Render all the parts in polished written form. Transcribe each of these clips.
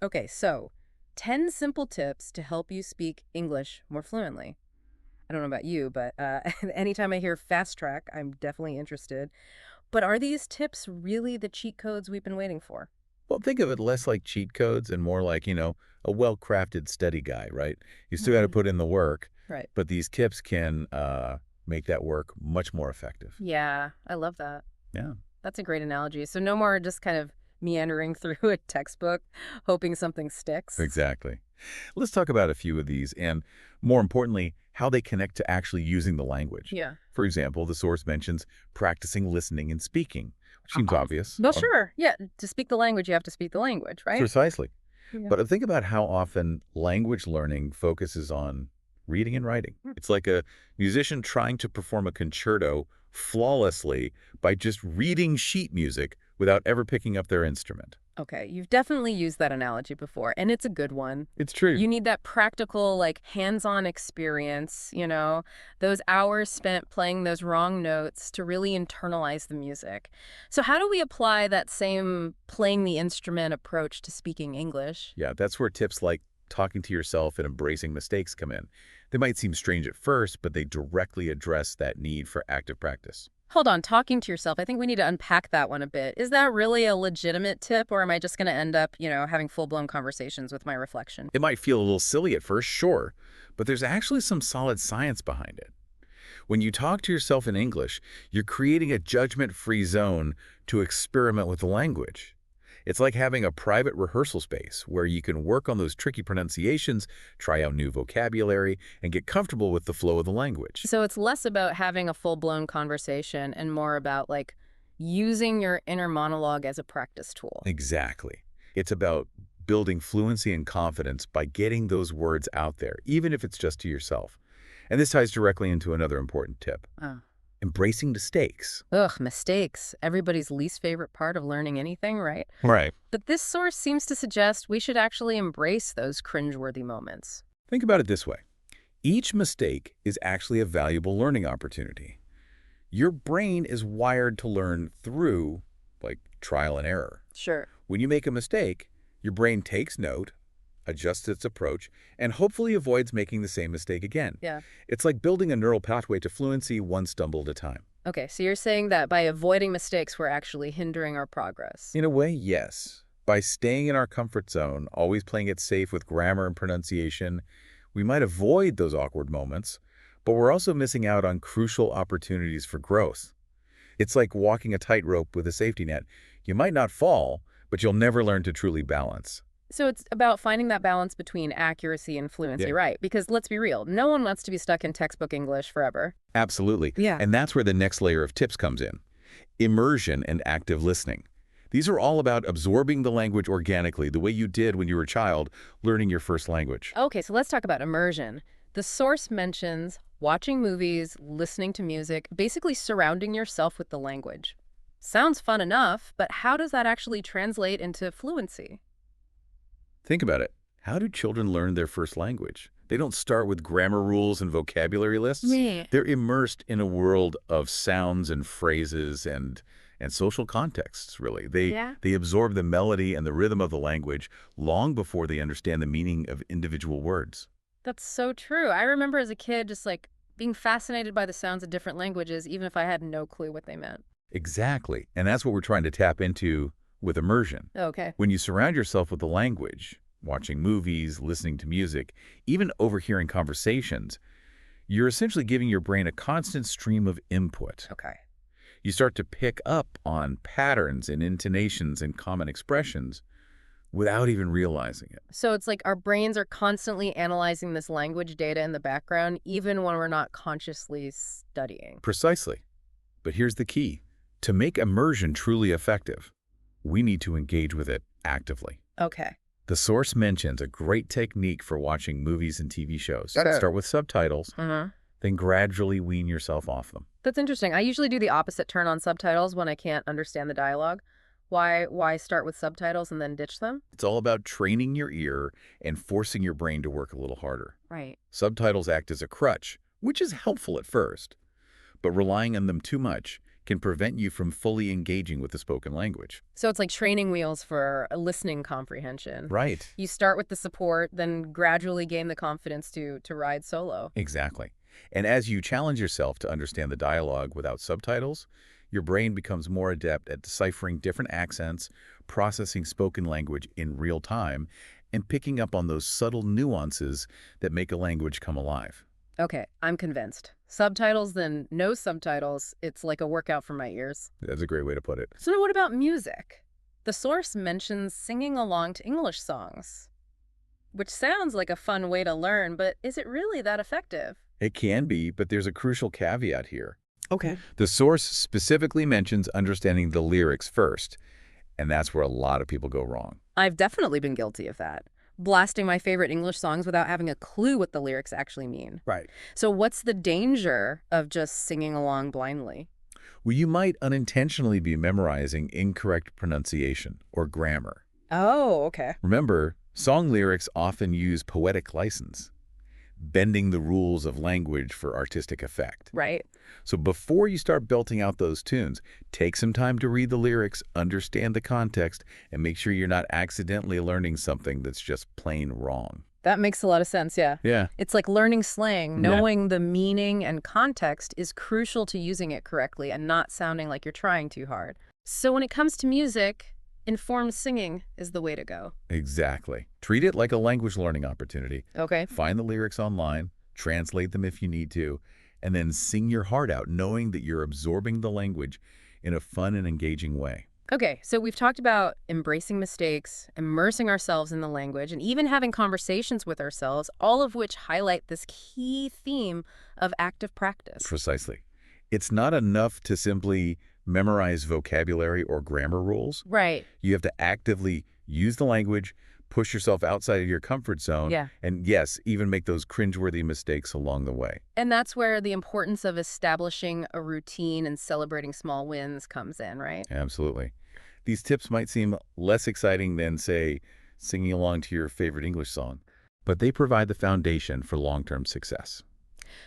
Okay, so 10 simple tips to help you speak English more fluently. I don't know about you, but anytime I hear fast track, I'm definitely interested. But are these tips really the cheat codes we've been waiting for? Well, think of it less like cheat codes and more like, a well-crafted study guide, right? You still got to Mhm. put in the work, Right. but these tips can make that work much more effective. Yeah, I love that. Yeah, That's a great analogy. So no more just kind of meandering through a textbook, hoping something sticks. exactly. Let's talk about a few of these and, more importantly, how they connect to actually using the language. Yeah. For example, the source mentions practicing listening and speaking, which seems obvious. Well, sure. Yeah, to speak the language, you have to speak the language, right? Precisely. Yeah. But think about how often language learning focuses on reading and writing. Hmm. It's like a musician trying to perform a concerto flawlessly by just reading sheet music without ever picking up their instrument. Okay, you've definitely used that analogy before, and it's a good one. It's true. You need that practical, like, hands-on experience, those hours spent playing those wrong notes to really internalize the music. So how do we apply that same playing the instrument approach to speaking English? Yeah, that's where tips like talking to yourself and embracing mistakes come in. They might seem strange at first, but they directly address that need for active practice. Hold on, talking to yourself. I think we need to unpack that one a bit. Is that really a legitimate tip, or am I just going to end up, having full-blown conversations with my reflection? It might feel a little silly at first, sure, but there's actually some solid science behind it. When you talk to yourself in English, you're creating a judgment-free zone to experiment with the language. It's like having a private rehearsal space where you can work on those tricky pronunciations, try out new vocabulary, and get comfortable with the flow of the language. So it's less about having a full-blown conversation and more about, like, using your inner monologue as a practice tool. Exactly. It's about building fluency and confidence by getting those words out there, even if it's just to yourself. And this ties directly into another important tip, Oh. embracing mistakes. Ugh, mistakes. Everybody's least favorite part of learning anything, right? Right. But this source seems to suggest we should actually embrace those cringeworthy moments. Think about it this way. Each mistake is actually a valuable learning opportunity. Your brain is wired to learn through, like, trial and error. Sure. When you make a mistake, your brain takes note, adjusts its approach, and hopefully avoids making the same mistake again. Yeah. It's like building a neural pathway to fluency one stumble at a time. Okay, so you're saying that by avoiding mistakes, we're actually hindering our progress. In a way, yes. By staying in our comfort zone, always playing it safe with grammar and pronunciation, we might avoid those awkward moments, but we're also missing out on crucial opportunities for growth. It's like walking a tightrope with a safety net. You might not fall, but you'll never learn to truly balance. So it's about finding that balance between accuracy and Yeah, fluency, right? Because let's be real, no one wants to be stuck in textbook English forever. absolutely. Yeah. And that's where the next layer of tips comes in. Immersion and active listening. These are all about absorbing the language organically, the way you did when you were a child, learning your first language. Okay, so let's talk about immersion. The source mentions watching movies, listening to music, basically surrounding yourself with the language. Sounds fun enough, but how does that actually translate into fluency? Think about it. How do children learn their first language? They don't start with grammar rules and vocabulary lists. Yeah. They're immersed in a world of sounds and phrases and social contexts, really. Yeah. They absorb the melody and the rhythm of the language long before they understand the meaning of individual words. That's so true. I remember as a kid just like being fascinated by the sounds of different languages, even if I had no clue what they meant. Exactly. And that's what we're trying to tap into with immersion. Okay. When you surround yourself with the language, watching movies, listening to music, even overhearing conversations, you're essentially giving your brain a constant stream of input. Okay. You start to pick up on patterns and intonations and common expressions without even realizing it. So it's like our brains are constantly analyzing this language data in the background, even when we're not consciously studying. Precisely. But here's the key. To make immersion truly effective, we need to engage with it actively. Okay. The source mentions a great technique for watching movies and TV shows. Okay. Start with subtitles, Uh-huh. then gradually wean yourself off them. That's interesting. I usually do the opposite, turn on subtitles when I can't understand the dialogue. Why start with subtitles and then ditch them? It's all about training your ear and forcing your brain to work a little harder. Right. Subtitles act as a crutch, which is helpful at first, but relying on them too much can prevent you from fully engaging with the spoken language. So it's like training wheels for a listening comprehension. Right. You start with the support, then gradually gain the confidence to ride solo. Exactly. And as you challenge yourself to understand the dialogue without subtitles, your brain becomes more adept at deciphering different accents, processing spoken language in real time, and picking up on those subtle nuances that make a language come alive. Okay, I'm convinced. Subtitles, then no subtitles. It's like a workout for my ears. That's a great way to put it. So now what about music? The source mentions singing along to English songs, which sounds like a fun way to learn, but is it really that effective? It can be, but there's a crucial caveat here. Okay. The source specifically mentions understanding the lyrics first, and that's where a lot of people go wrong. I've definitely been guilty of that. Blasting my favorite English songs without having a clue what the lyrics actually mean. Right. So what's the danger of just singing along blindly? Well, you might unintentionally be memorizing incorrect pronunciation or grammar. Oh, okay. Remember, song lyrics often use poetic license, bending the rules of language for artistic effect. Right. So before you start belting out those tunes, take some time to read the lyrics, understand the context, and make sure you're not accidentally learning something that's just plain wrong. That makes a lot of sense, yeah. Yeah. It's like learning slang. Yeah. Knowing the meaning and context is crucial to using it correctly and not sounding like you're trying too hard. So when it comes to music, informed singing is the way to go. Exactly. Treat it like a language learning opportunity. Okay. Find the lyrics online, translate them if you need to, and then sing your heart out, knowing that you're absorbing the language in a fun and engaging way. Okay, so we've talked about embracing mistakes, immersing ourselves in the language, and even having conversations with ourselves, all of which highlight this key theme of active practice. Precisely. It's not enough to simply memorize vocabulary or grammar rules. Right. You have to actively use the language, push yourself outside of your comfort zone, Yeah. and yes, even make those cringeworthy mistakes along the way. And that's where the importance of establishing a routine and celebrating small wins comes in, right? Absolutely. These tips might seem less exciting than, say, singing along to your favorite English song, but they provide the foundation for long-term success.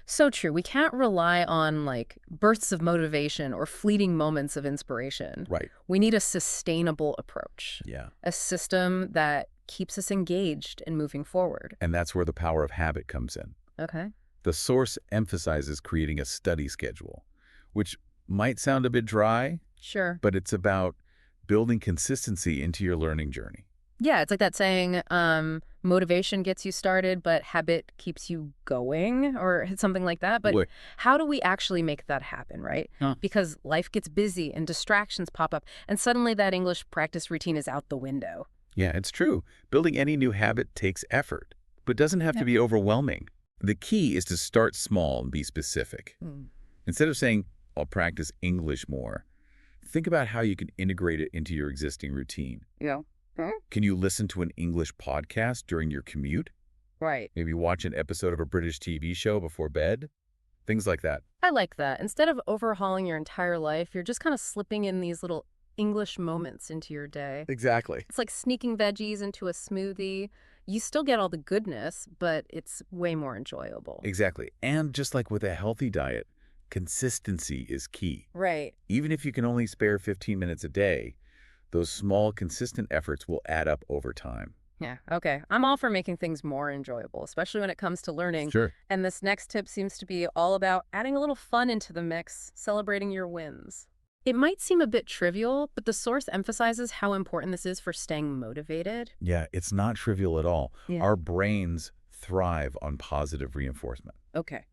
So true. We can't rely on like bursts of motivation or fleeting moments of inspiration. Right. We need a sustainable approach, Yeah. a system that keeps us engaged and moving forward. And that's where the power of habit comes in. Okay. The source emphasizes creating a study schedule, which might sound a bit dry, Sure. but it's about building consistency into your learning journey. Yeah, it's like that saying, motivation gets you started, but habit keeps you going, or something like that. But Boy. how do we actually make that happen, right? Huh. Because life gets busy and distractions pop up, and suddenly that English practice routine is out the window. Yeah, it's true. Building any new habit takes effort, but doesn't have to be overwhelming. The key is to start small and be specific. Instead of saying, I'll practice English more, think about how you can integrate it into your existing routine. Yeah. Can you listen to an English podcast during your commute? Right. Maybe watch an episode of a British TV show before bed? Things like that. I like that. Instead of overhauling your entire life, you're just kind of slipping in these little English moments into your day. Exactly. It's like sneaking veggies into a smoothie. You still get all the goodness, but it's way more enjoyable. Exactly. And just like with a healthy diet, consistency is key. Right. Even if you can only spare 15 minutes a day, those small, consistent efforts will add up over time. Yeah. Okay. I'm all for making things more enjoyable, especially when it comes to learning. Sure. And this next tip seems to be all about adding a little fun into the mix, celebrating your wins. It might seem a bit trivial, but the source emphasizes how important this is for staying motivated. Yeah, it's not trivial at all. Yeah. Our brains thrive on positive reinforcement. Okay.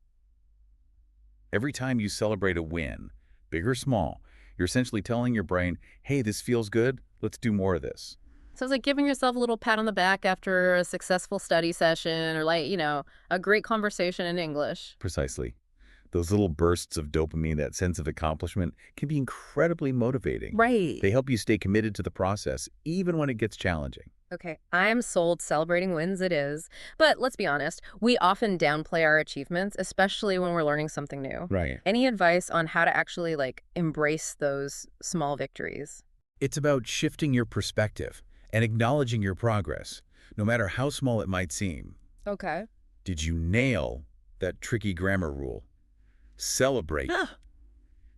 Every time you celebrate a win, big or small, you're essentially telling your brain, hey, this feels good, let's do more of this. So it's like giving yourself a little pat on the back after a successful study session or like, a great conversation in English. Precisely. Those little bursts of dopamine, that sense of accomplishment, can be incredibly motivating. Right. They help you stay committed to the process, even when it gets challenging. Okay, I'm sold. Celebrating wins it is. But let's be honest, we often downplay our achievements, especially when we're learning something new. Right. Any advice on how to actually embrace those small victories? It's about shifting your perspective and acknowledging your progress, no matter how small it might seem. Okay. Did you nail that tricky grammar rule? Celebrate.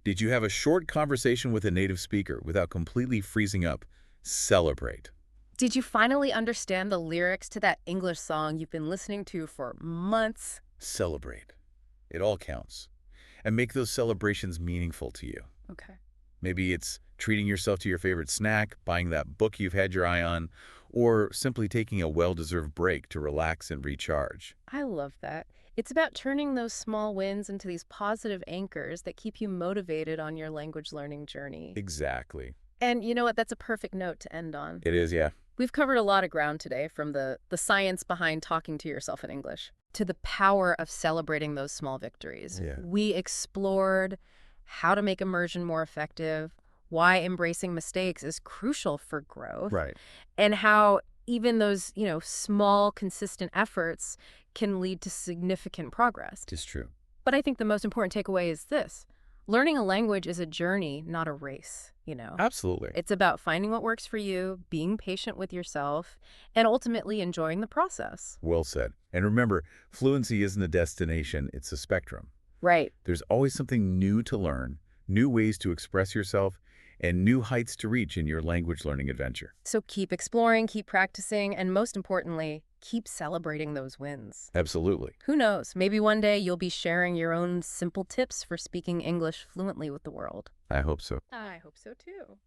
Did you have a short conversation with a native speaker without completely freezing up? Celebrate. Did you finally understand the lyrics to that English song you've been listening to for months? Celebrate. It all counts. And make those celebrations meaningful to you. Okay. Maybe it's treating yourself to your favorite snack, buying that book you've had your eye on, or simply taking a well-deserved break to relax and recharge. I love that. It's about turning those small wins into these positive anchors that keep you motivated on your language learning journey. Exactly. And you know what? That's a perfect note to end on. It is, yeah. We've covered a lot of ground today, from the science behind talking to yourself in English to the power of celebrating those small victories. Yeah. We explored how to make immersion more effective, why embracing mistakes is crucial for growth, Right. and how even those, small, consistent efforts can lead to significant progress. It is true. But I think the most important takeaway is this. Learning a language is a journey, not a race, Absolutely. It's about finding what works for you, being patient with yourself, and ultimately enjoying the process. Well said. And remember, fluency isn't a destination, it's a spectrum. Right. There's always something new to learn, new ways to express yourself, and new heights to reach in your language learning adventure. So keep exploring, keep practicing, and most importantly, keep celebrating those wins. Absolutely. Who knows, maybe one day you'll be sharing your own simple tips for speaking English fluently with the world. I hope so. I hope so too.